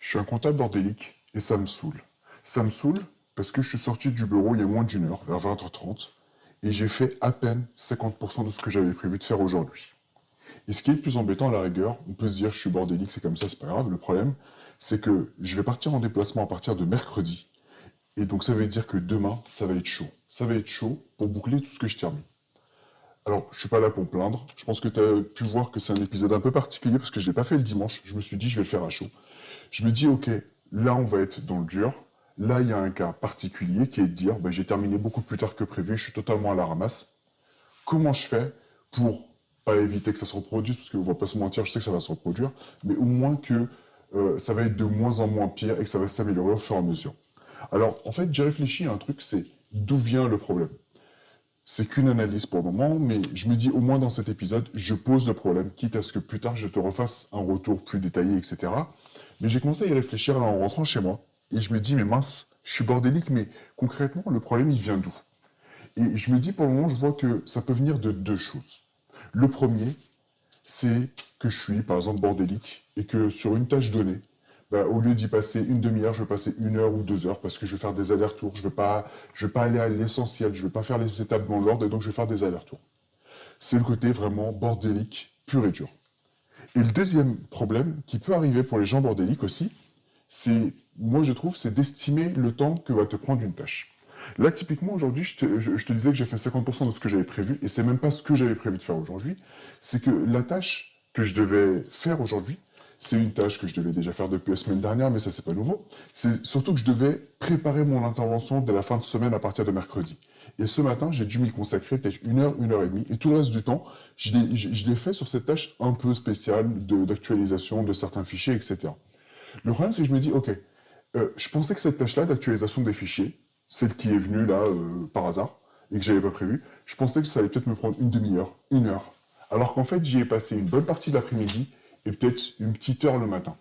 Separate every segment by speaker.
Speaker 1: Je suis un comptable bordélique et ça me saoule. Ça me saoule parce que je suis sorti du bureau il y a moins d'une heure, vers 20h30, et j'ai fait à peine 50% de ce que j'avais prévu de faire aujourd'hui. Et ce qui est le plus embêtant à la rigueur, on peut se dire je suis bordélique, c'est comme ça, c'est pas grave. Le problème, c'est que je vais partir en déplacement à partir de mercredi. Et donc ça veut dire que demain, ça va être chaud. Ça va être chaud pour boucler tout ce que je termine. Alors, je suis pas là pour me plaindre. Je pense que tu as pu voir que c'est un épisode un peu particulier parce que je l'ai pas fait le dimanche. Je me suis dit, je vais le faire à chaud. Je me dis, ok, là, on va être dans le dur. Là, il y a un cas particulier qui est de dire, j'ai terminé beaucoup plus tard que prévu, je suis totalement à la ramasse. Comment je fais pour pas éviter que ça se reproduise, parce qu'on va pas se mentir, je sais que ça va se reproduire, mais au moins que ça va être de moins en moins pire et que ça va s'améliorer au fur et à mesure. Alors, en fait, j'ai réfléchi à un truc, c'est d'où vient le problème. C'est qu'une analyse pour le moment, mais je me dis au moins dans cet épisode, je pose le problème, quitte à ce que plus tard je te refasse un retour plus détaillé, etc. Mais j'ai commencé à y réfléchir là, en rentrant chez moi, et je me dis, mais mince, je suis bordélique, mais concrètement, le problème, il vient d'où? Et je me dis, pour le moment, je vois que ça peut venir de deux choses. Le premier, c'est que je suis, par exemple, bordélique, et que sur une tâche donnée, au lieu d'y passer une demi-heure, je vais passer 1 heure ou 2 heures, parce que je vais faire des allers-retours, je vais pas aller à l'essentiel, je vais pas faire les étapes dans l'ordre, et donc je vais faire des allers-retours. C'est le côté vraiment bordélique, pur et dur. Et le deuxième problème, qui peut arriver pour les gens bordéliques aussi, c'est, moi je trouve, c'est d'estimer le temps que va te prendre une tâche. Là, typiquement, aujourd'hui, je te disais que j'ai fait 50% de ce que j'avais prévu, et c'est même pas ce que j'avais prévu de faire aujourd'hui, c'est que la tâche que je devais faire aujourd'hui, c'est une tâche que je devais déjà faire depuis la semaine dernière, mais ça, c'est pas nouveau. C'est surtout que je devais préparer mon intervention dès la fin de semaine à partir de mercredi. Et ce matin, j'ai dû m'y consacrer peut-être 1 heure, 1 heure et demie, et tout le reste du temps, je l'ai fait sur cette tâche un peu spéciale d'actualisation de certains fichiers, etc. Le problème, c'est que je me dis, ok, je pensais que cette tâche-là d'actualisation des fichiers, celle qui est venue là par hasard, et que j'avais pas prévu, je pensais que ça allait peut-être me prendre une demi-heure, 1 heure. Alors qu'en fait, j'y ai passé une bonne partie de l'après-midi et peut-être une petite heure le matin.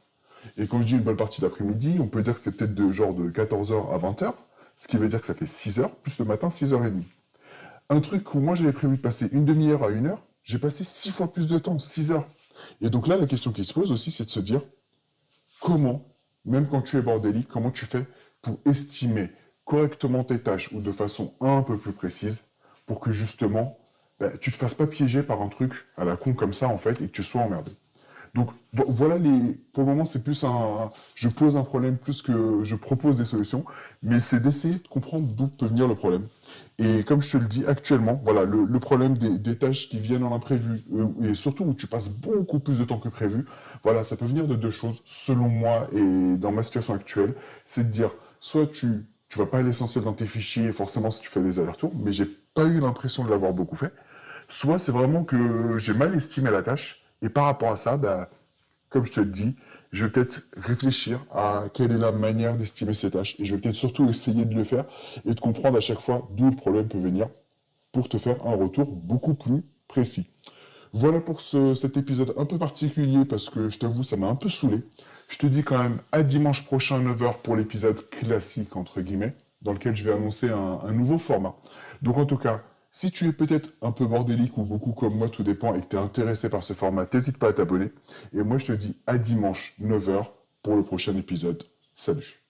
Speaker 1: Et quand je dis une bonne partie d'après-midi, on peut dire que c'est peut-être de genre de 14h à 20h, ce qui veut dire que ça fait 6 heures, plus le matin 6h30. Un truc où moi j'avais prévu de passer une demi-heure à 1 heure, j'ai passé 6 fois plus de temps, 6 heures. Et donc là, la question qui se pose aussi, c'est de se dire, comment, même quand tu es bordélique, comment tu fais pour estimer correctement tes tâches ou de façon un peu plus précise pour que justement, tu ne te fasses pas piéger par un truc à la con comme ça en fait et que tu sois emmerdé. Donc voilà pour le moment c'est plus je pose un problème plus que je propose des solutions, mais c'est d'essayer de comprendre d'où peut venir le problème. Et comme je te le dis actuellement, voilà le problème des tâches qui viennent en imprévu et surtout où tu passes beaucoup plus de temps que prévu, voilà ça peut venir de deux choses selon moi et dans ma situation actuelle, c'est de dire soit tu vas pas à l'essentiel dans tes fichiers forcément si tu fais des allers-retours, mais j'ai pas eu l'impression de l'avoir beaucoup fait. Soit c'est vraiment que j'ai mal estimé la tâche, et par rapport à ça, comme je te le dis, je vais peut-être réfléchir à quelle est la manière d'estimer ces tâches, et je vais peut-être surtout essayer de le faire, et de comprendre à chaque fois d'où le problème peut venir, pour te faire un retour beaucoup plus précis. Voilà pour cet épisode un peu particulier, parce que je t'avoue, ça m'a un peu saoulé. Je te dis quand même à dimanche prochain 9h pour l'épisode classique, entre guillemets, dans lequel je vais annoncer un nouveau format. Donc en tout cas, si tu es peut-être un peu bordélique ou beaucoup comme moi, tout dépend, et que tu es intéressé par ce format, n'hésite pas à t'abonner. Et moi, je te dis à dimanche 9h pour le prochain épisode. Salut!